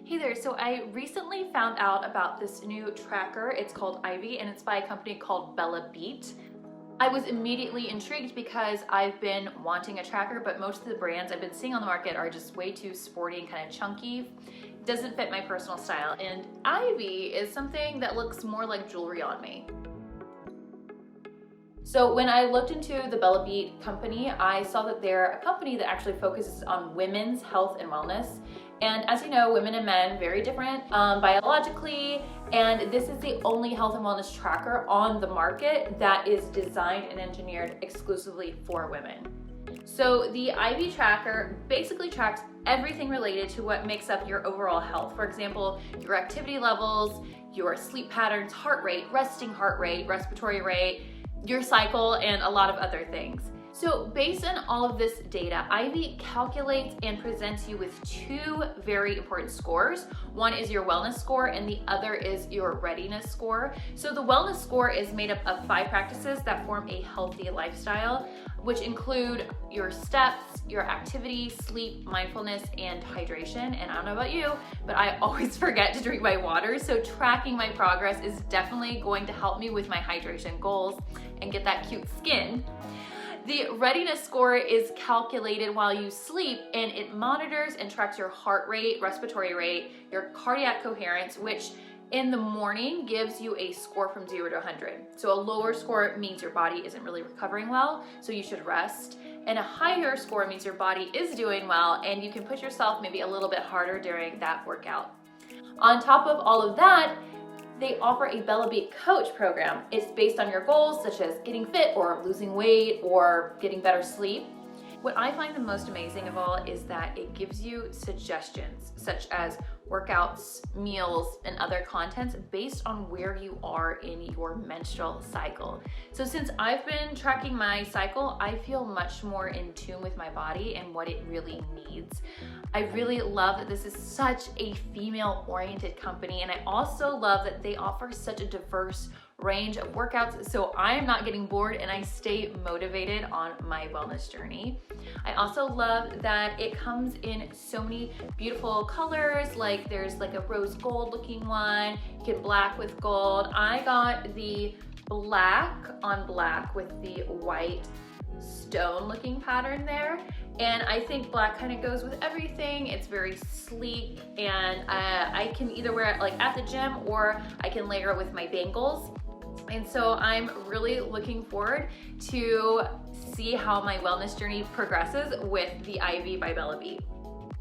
Hey there, so I recently found out about this new tracker. It's called Ivy and it's by a company called Bellabeat. I was immediately intrigued because I've been wanting a tracker, but most of the brands I've been seeing on the market are just way too sporty and kind of chunky. It doesn't fit my personal style, and Ivy is something that looks more like jewelry on me. So when I looked into the Bellabeat company, I saw that they're a company that actually focuses on women's health and wellness. And as you know, women and men, very different biologically, and this is the only health and wellness tracker on the market that is designed and engineered exclusively for women. So the Ivy tracker basically tracks everything related to what makes up your overall health. For example, your activity levels, your sleep patterns, heart rate, resting heart rate, respiratory rate, your cycle, and a lot of other things. So based on all of this data, Ivy calculates and presents you with two very important scores. One is your wellness score and the other is your readiness score. So the wellness score is made up of 5 practices that form a healthy lifestyle, which include your steps, your activity, sleep, mindfulness, and hydration. And I don't know about you, but I always forget to drink my water. So tracking my progress is definitely going to help me with my hydration goals and get that cute skin. The readiness score is calculated while you sleep, and it monitors and tracks your heart rate, respiratory rate, your cardiac coherence, which in the morning gives you a score from 0 to 100. So a lower score means your body isn't really recovering well, so you should rest. And a higher score means your body is doing well, and you can push yourself maybe a little bit harder during that workout. On top of all of that, they offer a Bellabeat coach program. It's based on your goals, such as getting fit or losing weight or getting better sleep. What I find the most amazing of all is that it gives you suggestions, such as workouts, meals, and other contents based on where you are in your menstrual cycle. So since I've been tracking my cycle, I feel much more in tune with my body and what it really needs. I really love that this is such a female-oriented company, and I also love that they offer such a diverse range of workouts, so I'm not getting bored and I stay motivated on my wellness journey. I also love that it comes in so many beautiful colors, like there's like a rose gold looking one, you get black with gold. I got the black on black with the white stone looking pattern there, and I think black kind of goes with everything. It's very sleek, and I can either wear it like at the gym or I can layer it with my bangles. And so I'm really looking forward to see how my wellness journey progresses with the Ivy by Bellabeat.